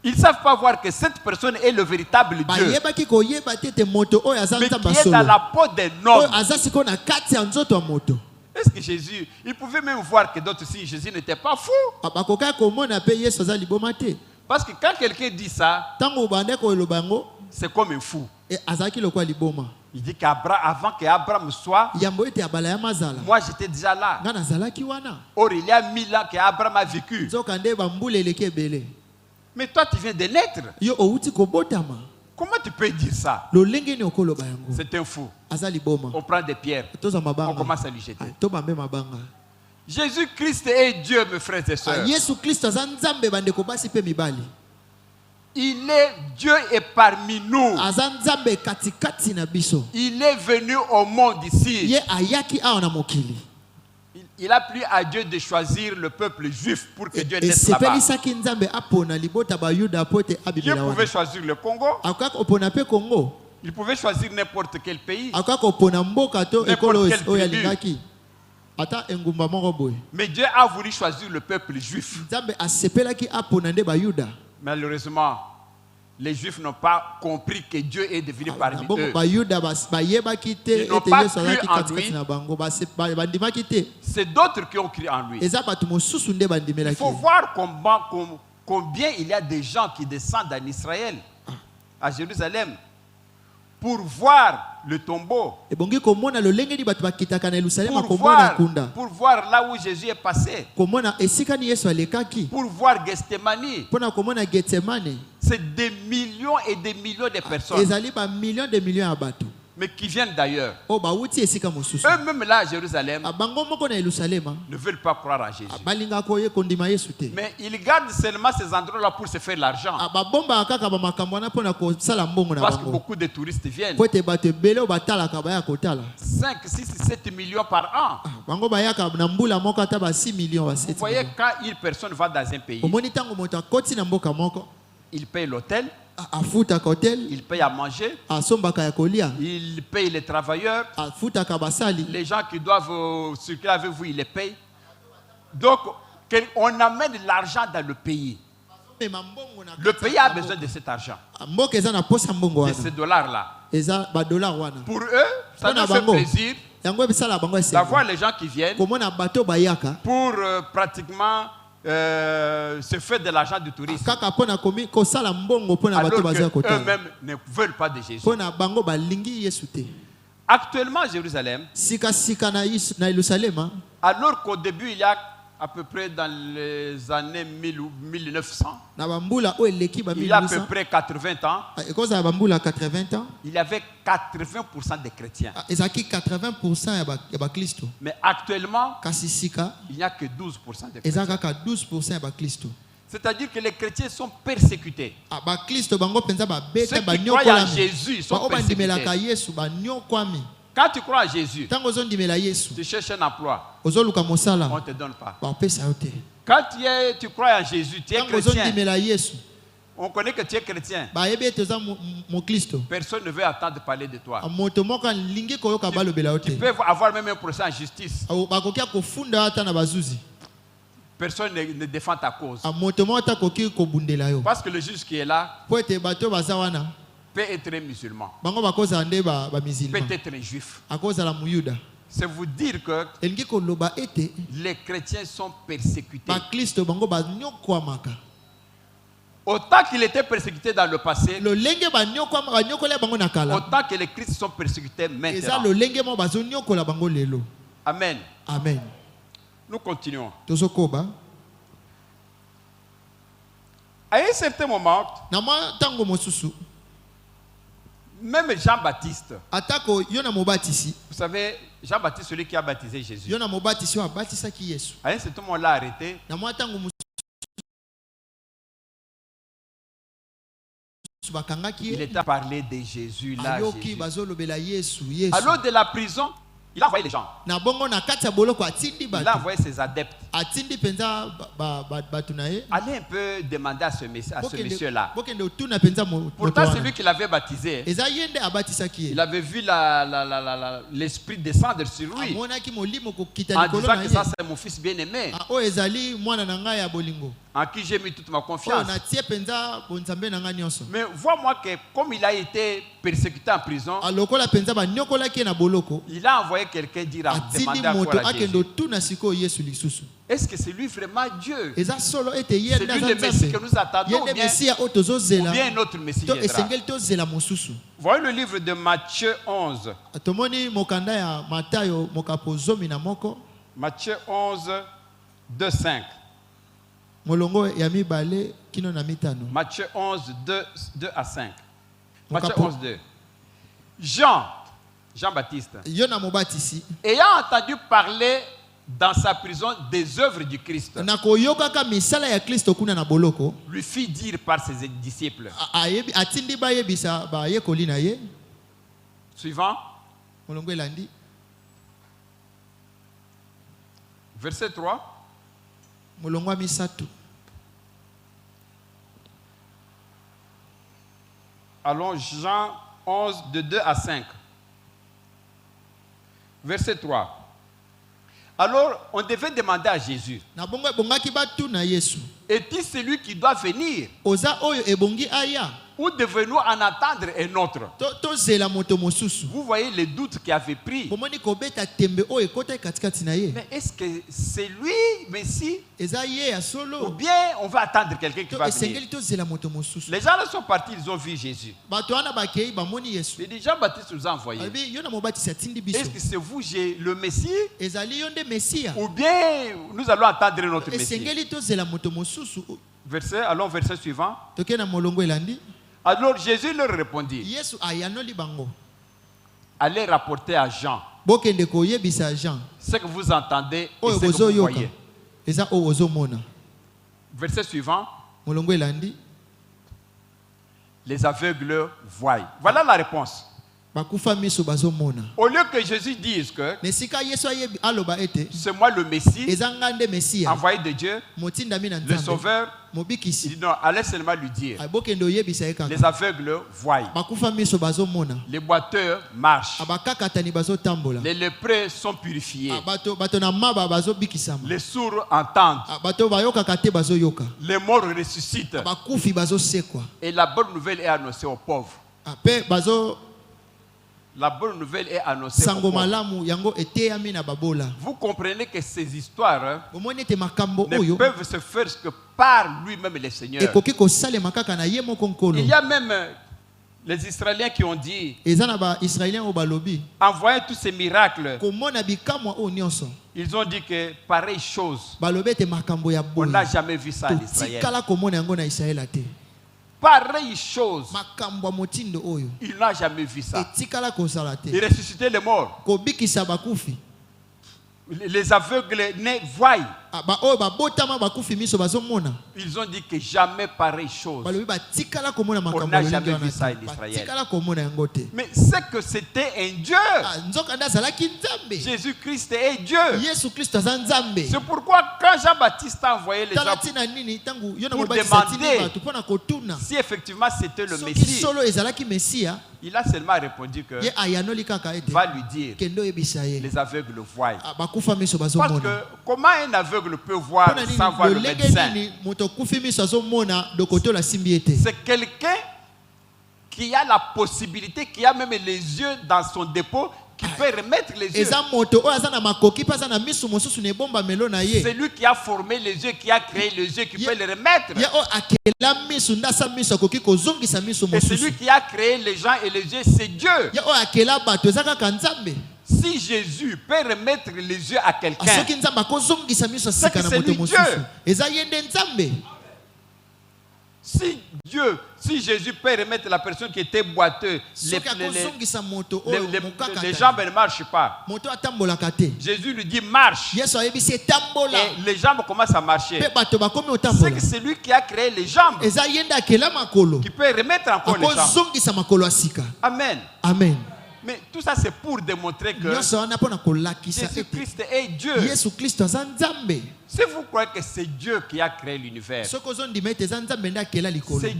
Ils ne savent pas voir que cette personne est le véritable Dieu. Bayebaki koyeba tete moto oyo aza Mais nzamba qui est solo. dans la peau d'un Oyo homme. aza siko na kati ya nzoto ya moto. Est-ce que Jésus, il pouvait même voir que d'autres signes, Jésus n'était pas fou. Bakokaki komona pe Yesu aza liboma te. Parce que quand quelqu'un dit ça, Tango bandeko eloba yango c'est comme un fou. azalaki lokwa liboma. Il dit qu'avant qu'Abraham soit, Yambo ete abala ya mazala. moi j'étais déjà là. Nga nazalaki wana. Or, il y a 1000 ans qu'Abraham a vécu. Nzoka nde bambula eleki ebele. Mais toi, tu viens de naître. Yo outi kobotama. Comment tu peux dire ça? Lolenge ni okoloba yango. C'est un fou. Aza liboma. On prend des pierres. Toza On mabanga. commence à lui jeter. To bambe mabanga. Jésus-Christ est Dieu, mes frères et sœurs. Yesu Kristo aza nzambe bandeko basi pe mibali. Il est Dieu et parmi nous. Aza nzambe katikati na biso. Il est venu au monde ici. Ye ayaki awa na mokili. Il a plu à Dieu de choisir le peuple juif pour que Dieu Et naisse là-bas. sepelisaki nzambe apona libota ba yuda pote Dieu abibela pouvait wana. choisir le Congo. Akaka opona pe Congo. Il pouvait choisir n'importe quel pays. Akaka opona mboka to ekolo N'importe quelle oyo tribu. alingaki. Ata engumba moko boye. Mais Dieu a voulu choisir le peuple juif. Nzambe asepelaki apona nde ba yuda. Malheureusement, les Juifs n'ont pas compris que Dieu est devenu parmi Bongo eux. ba yuda bayebaki te Ils n'ont ete pas Yesu cru azalaki en katikati lui. na bango bandimaki te. C'est d'autres qui ont cru en lui. Eza bato mosusu nde Il bandimelaki. faut voir combien il y a de gens qui descendent en Israël, à Jérusalem, pour voir le tombeau, Ebongi komona lolenge di bato bakitaka na Yerusalema komona kunda. pour voir là où Jésus est passé, Komona esika ni Yesu alekaki. pour voir Gethsemane. Pona komona Getsemane. C'est des millions et des millions de personnes, Ezali ba millions de millions ya bato. mais qui viennent d'ailleurs. O ba wuti esika mosusu. Eux-mêmes là à Jérusalem Bango moko na Yerusalema. ne veulent pas croire en Jésus. Balinga koye kondima Yesu te. Mais ils gardent seulement ces endroits-là pour se faire l'argent. Ba bomba kaka ba makambo wana pona ko sala mbongo na Parce que bango. beaucoup de touristes viennent. Po te bato ebele batala ka ba ya kotala. 5, 6, 7 millions par an. Bango ba yaka na mbula moko ata ba 6 millions ba Vous 7. voyez, quand une personne va dans un pays, Omoni tango moto akoti na mboka moko. il paye l'hôtel, Afuta ka hotel. il paye à manger, Asombaka ya kolia. il paye les travailleurs, Afuta ka basali. les gens qui doivent circuler avec vous, il les paye. Donc, on amène l'argent dans le pays. Le pays a besoin de cet argent, Mboka eza na posa mbongo de wana. ces dollars-là. Eza ba dollar wana. Pour eux, ça leur fait plaisir Yango ebisala bango ese. d'avoir les gens qui viennent Komona bato bayaka. pour pratiquement se faire de l'argent du tourisme. Kaka pona komi ko sala mbongo pona Alors bato bazaya kotala. qu'eux-mêmes ne veulent pas de Jésus. Pona bango balingi Yesu te. Actuellement, à Jérusalem, Sika sika na Yerusalema. alors qu'au début, il y a à peu près dans les années 1000 ou 1900, Na bambula o eleki ba il y a à peu 1800. près 80 ans, Ekoza bambula 80 ans. il y avait 80% de chrétiens. Ezaki 80% ya ba Kristo. Mais actuellement, Kasi sika il n'y a que 12% de chrétiens. ezaka ka 12% ya ba Kristo. C'est-à-dire que les chrétiens sont persécutés. Ba Kristo bango penza ba beta Ceux ba qui croient en nyokola. Jésus ils sont Ba obandimelaka persécutés. Yesu ba nyokwami. Quand tu crois en Jésus, Tango zondimela Yesu. tu cherches un emploi, Ozoluka on ne mosala. te donne pas. Ba opesa yo te. Quand tu crois en Jésus, tu es Tango chrétien, zondimela Yesu. on connaît que tu es chrétien. Ba yebe toza mo Kristo. Personne ne veut attendre parler de toi. Moto moko lingi koyoka balobela yo te. Tu peux avoir même un procès en justice. Bakoki kofunda ata na bazuzi. Personne ne défend ta cause. Moto moko ata koki kobundela yo. Parce que le juge qui est là Po ete bato baza wana. peut être un musulman, Bango bakoza nde ba musulman. peut être un juif. Akoza la muyuda. C'est vous dire que Elingi koloba ete les chrétiens sont persécutés. ba Kristo bango ba nyokwamaka. Autant qu'il était persécuté dans le passé, Lo lenge ba nyokwama ba nyokola bango na kala. autant que les Christ sont persécutés Eza maintenant. lo lenge mo bazo nyokola bango lelo. Amen. Amen. Nous continuons. Tozokoba. À un certain moment, Na mwa tango mosusu Même Jean-Baptiste, atako yona mobatisi vous savez, Jean-Baptiste, celui qui a baptisé Jésus, yona mobatisi wa batisa ki Yesu à un certain moment, on l'a arrêté. na mwatango bakangaki Il était à parler de Jésus là. ayoki Jésus. bazolobela Yesu Yesu Alors de la prison, il a envoyé les gens. na bongo na kati ya boloko atindi Il a bato envoyé ses adeptes. atindi penza bato na ye Allez un peu demander à ce monsieur-là. bokende otuna penza moto Pourtant, c'est wana. lui qui l'avait baptisé. eza yende abatisaki ye Il avait vu l'esprit descendre sur lui amonaki molimo kokita en likolo disant na que ye ça c'est mon fils bien-aimé oyo ezali mwana na ngai ya bolingo en qui j'ai mis toute ma oyo confiance. natie penza bonzambe na ngai nyonso Mais vois-moi que comme il a été persécuté en prison, alokola penza banyokolaki ye na boloko il a envoyé quelqu'un dire atindi demander moto encore à akende Jésus. otuna sikoyo Yesu lisusu Est-ce que c'est lui vraiment Dieu? eza solo ete ye C'est nde lui aza le Messie nzambe que nous attendons ye ou nde bien, mesiya oyo ou tozozela bien un autre Messie to viendra? esengeli tozela mosusu Voyez le livre de Matthieu 11. tomoni mokanda ya matayo mokapo 11 Matthieu 11, 2, 5. molongo ya mibale kino na mitano Matthieu 11, 2 à 5. Matthieu Mokapo. 11, 2. Jean-Baptiste, yo na mobatisi ayant entendu parler dans sa prison des œuvres du Christ, na koyokaka misala ya Kristo kuna na boloko lui fit dire par ses disciples. atindi bayebisa bayekoli na ye Suivant, molongo elandi verset 3. molongo ya misato Allons, Jean 11, de 2 à 5. Verset 3. Alors, on devait demander à Jésus, na bongo ebongaki batuna Yesu est-il celui qui doit venir oza oyo ebongi aya ou devons-nous en attendre un autre? tozela moto mosusu Vous voyez les doutes qu'il avait pris. bomoni kobeta tembe oyo ekota katikati na ye Mais est-ce que c'est lui, Messie, eza ye ya ou solo bien on va attendre quelqu'un qui to va venir? esengeli tozela moto mosusu Les gens là sont partis, ils ont vu Jésus. bato wana bakei bamoni Yesu Et Jean-Baptiste nous a envoyés. abi yo na mobatisi atindi biso Est-ce que c'est vous, le Messie, ezali yo nde mesiya ou bien nous allons attendre notre Messie? esengeli tozela moto mosusu Allons au verset suivant. toke na molongo elandi Alors Jésus leur répondit, Yesu ayanoli bango allez rapporter à Jean bokende koyebisa Jean ce que vous entendez et oyo ce que vous bozoyoka voyez. eza oyo ozomona Verset suivant, molongo elandi les aveugles voient. Voilà la réponse. bakufa miso bazomona Au lieu que Jésus dise que na esika Yesu ayebi aloba ete c'est moi le Messie, eza nga nde mesiya envoyé de Dieu, motindami na le nzambe Sauveur, il mobikisi dit non, allez seulement lui dire. bokende oyebisa ye kaka Les aveugles voient. bakufa miso bazomona Les boiteux marchent. abakakatani bazotambola Les lépreux sont purifiés. bato na maba bazobikisama Les sourds entendent. bato bayokaka te bazoyoka Les morts ressuscitent. bakufi bazosekwa Et la bonne nouvelle est annoncée aux pauvres. mpe bazo La bonne nouvelle est annoncée aux sango pauvres. malamu yango eteyami na babola Vous comprenez que ces histoires omoni ete makambo ne oyo peuvent se faire que par lui-même le Seigneur. ekoki kosalema kaka na ye moko nkolo Il y a même les Israéliens qui ont dit, eza na baisraélien oyo balobi en voyant tous ces miracles, komona bikamwa oyo nyonso ils ont dit que pareille chose, balobi ete makambo ya on n'a boye jamais vu ça en Israël. totikala komona yango na israela te Pareille chose, makambo ya motindo oyo il n'a jamais vu ça. etikala kozala Il te ressuscitait les morts. kobikisa bakufi Les aveugles ne voient. oyo babotama bakufi miso bazomona Ils ont dit que jamais pareille chose. balobi batikala komona On makambo n'a ya jamais lolenge vu ça wana en te Israël. batikala komona yango te Mais c'est que c'était un Dieu. nzoka nde azalaki nzambe Jésus-Christ est Dieu. yesu kristo aza nzambe C'est pourquoi quand Jean-Baptiste a envoyé les tala gens, ntina nini ntango yo na pour mobatisi demander atindi bato mpo na kotuna si effectivement c'était le soki Messie, solo ezalaki mesiya il a seulement répondu que ye ayanoli kaka ete va lui dire, kende oyebisa ye les aveugles voient. bakufa miso Parce bazomona que comment un aveugle peut voir mpona sans voir le nini lolenge médecin? nini moto akufi miso azomona dokoto asimbi ye te C'est quelqu'un qui a la possibilité, qui a même les yeux dans son dépôt, qui peut remettre les yeux. eza moto oyo aza na makoki mpe aza na miso mosusu na ebombamelo na ye C'est lui qui a formé les yeux, qui a créé les yeux, qui Ye- peut les remettre. ye oyo akela miso nde asa miso akoki kozongisa miso Et celui mosusu qui a créé les gens et les yeux, c'est Dieu. ye oyo akela bato eza kaka nzambe Si Jésus peut remettre les yeux à quelqu'un, soki nzambe akozongisa miso asika C'est na que moto c'est lui mosusu Dieu. eza ye nde nzambe si Jésus peut remettre la personne qui était boiteuse, les jambes ne marchent pas. Jésus lui dit marche. Et les jambes commencent à marcher. C'est que c'est lui qui a créé les jambes, qui peut remettre encore les jambes. Amen. Amen. Mais tout ça c'est pour démontrer que Jésus-Christ est Dieu. Si vous croyez que c'est Dieu qui a créé l'univers, c'est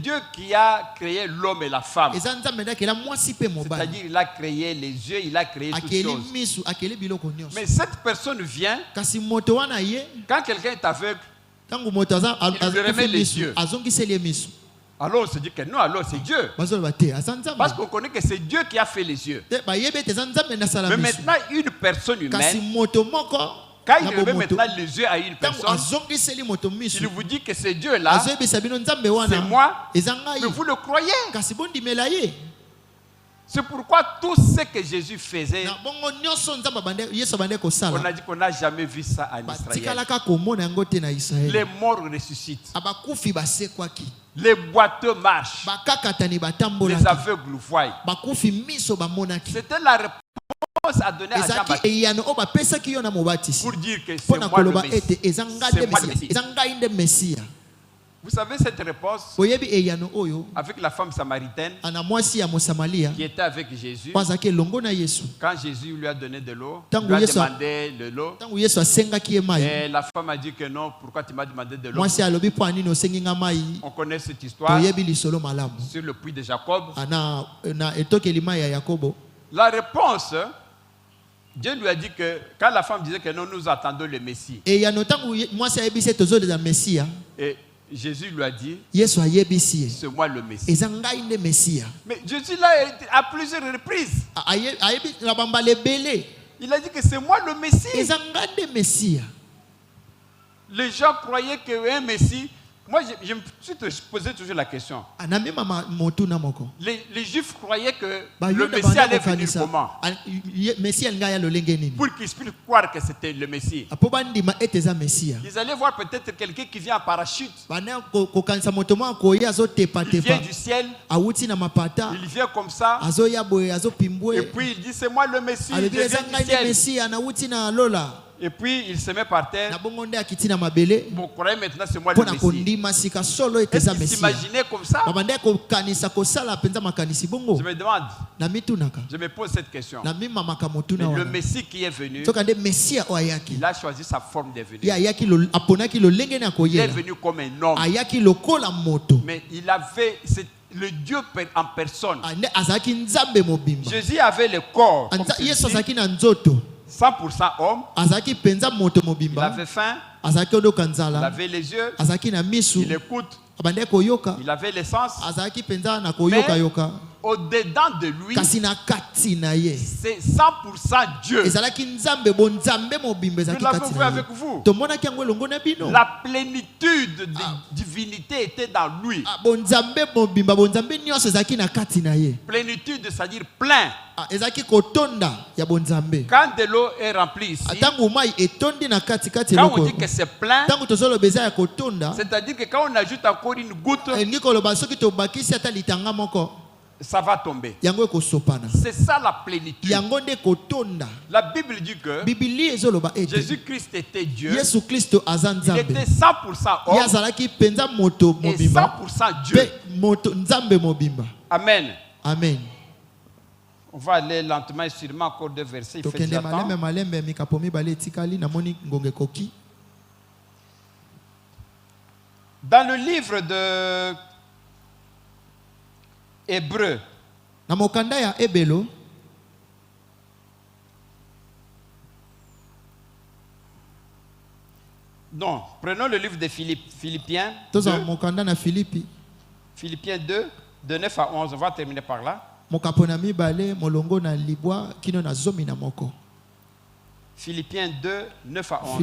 Dieu qui a créé l'homme et la femme. C'est-à-dire il a créé les yeux, il a créé toutes choses. Mais cette personne vient, quand quelqu'un est aveugle, il lui remet les yeux. Alors on se dit que non, alors c'est Dieu. Parce qu'on connaît que c'est Dieu qui a fait les yeux. Mais maintenant, une personne humaine, quand il remet maintenant les yeux à une personne, il vous dit que c'est Dieu là, c'est moi, mais vous le croyez. C'est pourquoi tout ce que Jésus faisait, on a dit qu'on n'a jamais vu ça en Israël. Les morts ressuscitent. Les boiteux marchent. Les aveugles voient. C'était la réponse à donner à Jean-Baptiste pour dire que c'est moi le Messie. C'est moi le Messie. Vous savez cette réponse avec la femme samaritaine qui était avec Jésus. Quand Jésus lui a donné de l'eau, il lui a demandé de l'eau. Et la femme a dit que non, pourquoi tu m'as demandé de l'eau? On connaît cette histoire sur le puits de Jacob. La réponse, Dieu lui a dit que quand la femme disait que non, nous attendons le Messie. Et Jésus lui a dit, c'est moi le Messie. Mais Jésus l'a à plusieurs reprises. Il a dit que c'est moi le Messie. Les gens croyaient qu'un Messie. Moi, je me suis posé toujours la question. Les Juifs croyaient que le Messie allait venir comment? Pour qu'ils puissent croire que c'était le Messie. Ils allaient voir peut-être quelqu'un qui vient en parachute. Il vient du ciel. Il vient comme ça. Et puis il dit c'est moi le Messie. Je viens du ciel. Et puis il se met par terre. Vous croyez maintenant c'est moi le Messie. Est-ce qu'il s'imaginait comme ça? Je me demande. Je me pose cette question. Mais le Messie qui est venu, il a choisi sa forme de venir. Il est venu comme un homme. Mais il avait le Dieu en personne. Jésus avait le corps. 100% homme. Il avait faim. Il avait les yeux. Il écoute. Il avait l'essence. Mais au-dedans de lui, c'est 100% Dieu. Nous l'avons vu avec vous. La plénitude de divinité était dans lui. Plénitude, c'est-à-dire plein. Quand de l'eau est remplie ici, quand on dit que c'est plein, c'est-à-dire que quand on ajoute encore une goutte, ça va tomber. C'est ça la plénitude. La Bible dit que Jésus-Christ était Dieu. Il était 100% homme et 100% Dieu. Amen. Amen. On va aller lentement et sûrement encore deux versets. Il fait déjà temps. Dans le livre de Hébreux, non, prenons le livre de Philippiens 2, Philippiens 2, de 9 à 11, on va terminer par là. Philippiens 2, 9 à 11.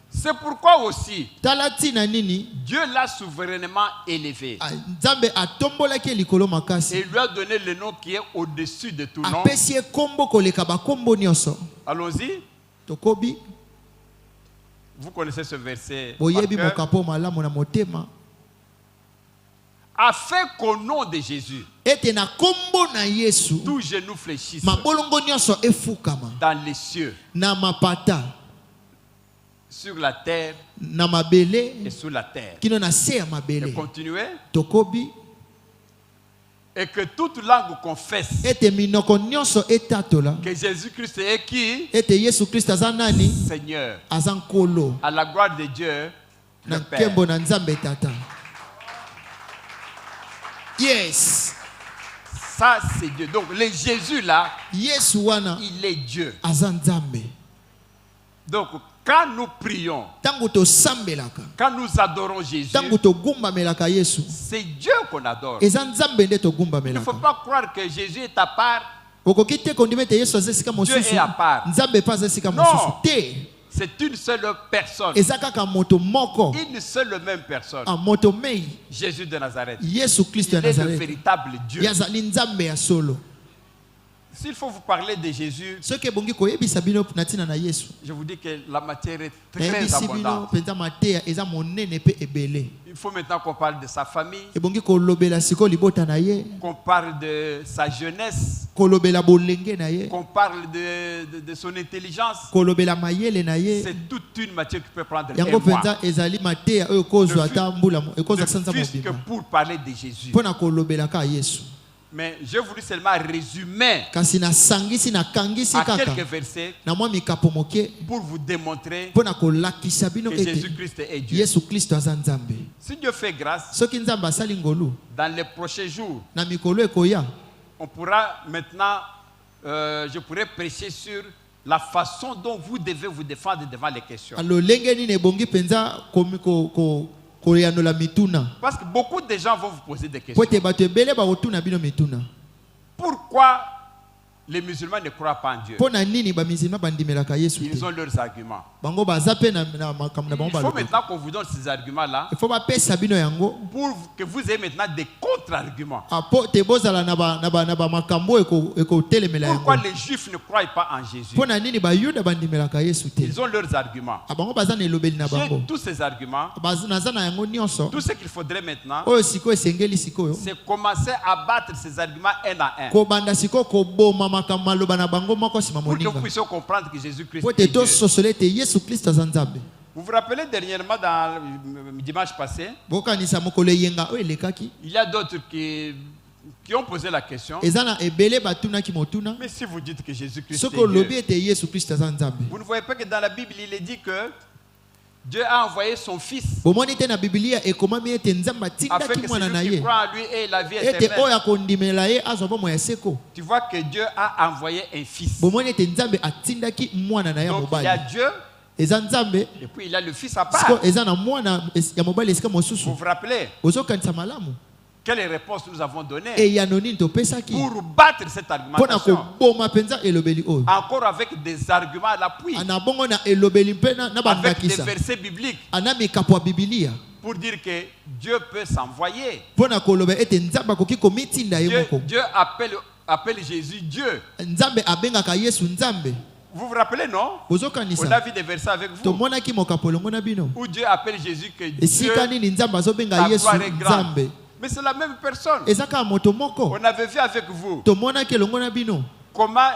C'est pourquoi aussi Dieu l'a souverainement élevé et lui a donné le nom qui est au-dessus de tout nom. Allons-y. Vous connaissez ce verset. par boyebi cœur. mokapo malamu na motema Afin qu'au nom de Jésus, ete na kombo na Yesu tous genoux fléchissent mabolongo nyonso efukama dans les cieux, na mapata sur la terre na mabele et sous la terre. kino na se ya Et mabele continuez. tokobi Et que toute langue confesse ete minoko nyonso etatola que Jésus-Christ est qui? ete Yesu Kristo aza nani Seigneur. aza nkolo À la gloire de Dieu, na le Père. nkembo na Nzambe tata. Yes, Ça, c'est Dieu. Donc, le Jésus là, Yesu wana il est Dieu. aza Nzambe. Donc, quand nous prions, Tangu tosambelaka, quand nous adorons Jésus, tangu togumbamelaka Yesu, c'est Dieu qu'on adore. eza Nzambe nde Il ne faut togumbamelaka. pas croire que Jésus est à part. Okoki te kondima ete Yesu aza esika mosusu, Dieu est à part. Nzambe pa aza esika Non. mosusu te. C'est une seule personne. Eza kaka moto moko, Une seule même personne. a moto mei, Jésus de Nazareth. Yesu Kristo Il ya est le Nazareth. véritable Dieu. Yazali Nzambe ya solo. S'il faut vous parler de Jésus, Soki ebongi koyebisa bino na ntina na Yesu, je vous dis que la matière est très nayebisi bino abondante. mpenza mateya eza monene pe ebele. Il faut maintenant qu'on parle de sa famille, Ebongi kolobela siko libota na ye, qu'on parle de sa jeunesse, kolobela bolenge na ye, qu'on parle de son intelligence. kolobela mayele na ye. C'est toute une matière qui peut prendre un Yango mois. mpenza ezali mateya oyo kozwa ata mbula ekozwa Ne sanza fût-ce que mobimba pour parler de Jésus. mpona kolobela ka Yesu. Mais j'ai voulu seulement résumer Kasi nasangisi nakangisi à kaka quelques versets na mwa mikapo moke pour vous démontrer mpona kolakisa bino que ete Jésus-Christ est Dieu. Yesu Kristo aza Nzambe. Si Dieu fait grâce, Soki Nzambe asali ngolu dans les prochains jours, na mikolo ekoya, on pourra maintenant, je pourrais prêcher sur la façon dont vous devez vous défendre devant les questions. alolenge nini ebongi mpenza koyanola mituna Parce que beaucoup de gens vont vous poser des po questions. ete bato ebele bakotuna bino mituna. Pourquoi les musulmans ne croient pas en Dieu? Mpo na nini bamisilma bandimelaka Yesu Ils te? ont leurs arguments. Bango baza pe na makambo na Il bango faut baloba. maintenant qu'on vous donne ces arguments-là Il faut bapesa bino yango pour que vous ayez maintenant des contre-arguments. apo te bozala na ba makambo ekotelemela yango. Pourquoi les juifs ne croient pas en Jésus? Mpo na nini bayuda bandimelaka Yesu te? Ils ont leurs arguments. Bango baza na elobeli na J'ai bango. tous ces arguments. Naza na yango nyonso. Tout ce qu'il faudrait maintenant, Oyo sikoyo esengeli sikoyo c'est commencer à battre ces arguments un à un. kobanda sikoyo koboma makambo maloba na bango moko nsima Pour que vous moninga. puissiez comprendre que Jésus-Christ Po est te Dieu. tososola ete Yesu Kristo aza Nzambe. Vous vous rappelez dernièrement, dans dimanche passé, Bokanisa mokolo eyenga oyo elekaki. il y a d'autres qui ont posé la question. Eza na ebele batunaki motuna. Mais si vous dites que Jésus-Christ Soko est olobi Dieu, ete Yesu Kristo aza Nzambe. vous ne voyez pas que dans la Bible, il est dit que Dieu a envoyé son Fils Bomoni te na Biblia ekomami ete Nzambe afin atindaki que mwana na celui qui ye. croit en lui ait la vie Ete éternelle. oyo akondimela ye azwa bomoi ya seko. Tu vois que Dieu a envoyé un Fils. Bomoni ete Nzambe atindaki mwana na ye ya Donc il y a mobali. Dieu Eza Nzambe et puis il y a le Fils à siko part. eza na mwana ya mobali esika Vous mosusu. vous rappelez Ozokanisa malamu. quelle réponse nous avons donnée Eyano nini topesaki pour battre cette mpona argumentation? koboma mpenza elobeli oyo. Encore avec des arguments à l'appui, Ana bongo na elobeli mpe na avec des bandakisa. versets bibliques Ana mikapo ya Biblia pour dire que Dieu peut s'envoyer. mpona koloba ete Nzambe akoki komitinda ye moko. Dieu appelle Jésus Dieu. Nzambe abengaka Yesu Nzambe. Vous vous rappelez, non? On a Bozokanisa vu des versets avec vous tomonaki mokapo elongo na bino. où Dieu appelle Jésus que Dieu, Esika nini Nzambe azobenga ta Yesu gloire est grande. Nzambe. Mais c'est la même personne. Eza kaka moto moko. On avait vu avec vous Tomonaki elongo na bino. comment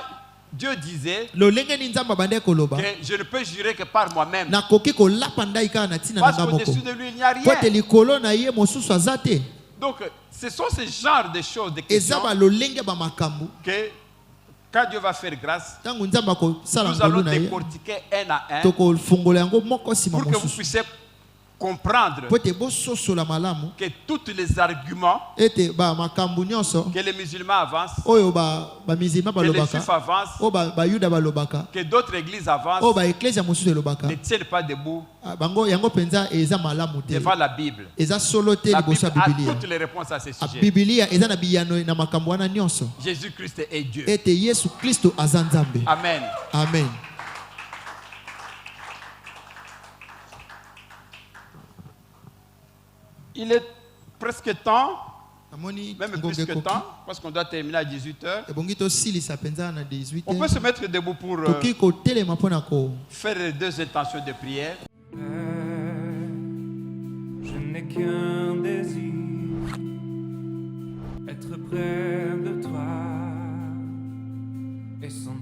Dieu disait Lolenge ni Nzambe abandaki koloba. que je ne peux jurer que par moi-même. Nakoki kolapa ndai kaka na ntina na Parce nga moko. qu'au-dessus de lui, il n'y a Po ete rien. likolo na ye mosusu aza te. Donc, ce sont ces genres de choses, de Eza questions balolenge bamakambo. que quand Dieu va faire grâce, Ntango Nzambe akosala nous allons ngolu na ye. décortiquer un à un Tokofungola yango moko nsima pour que vous mosusu. puissiez comprendre Po ete bososola malamu. que tous les arguments Ete makambo nyonso que les musulmans avancent, oyo bamizilma que les balobaka. juifs avancent, Oyo bayuda balobaka. que d'autres églises avancent, Oyo baeklesia mosusu elobaka. ne tiennent pas debout Bango yango mpenza eza malamu te. devant la Bible. Eza solo te La liboso Bible ya a Biblia. toutes les réponses à ces A sujets. Biblia eza na biyano na makambo wana nyonso. Jésus-Christ est Dieu. Ete Yesu Kristo aza Nzambe. Amen. Amen. Il est presque temps, Namoni même ngonge plus que koki. temps, parce qu'on doit terminer à 18h. Ebongi tosilisa penza na 18 On peut se mettre debout pour toki kotelema mpona ko faire les deux intentions de prière. Père, je n'ai qu'un désir, être près de toi et sans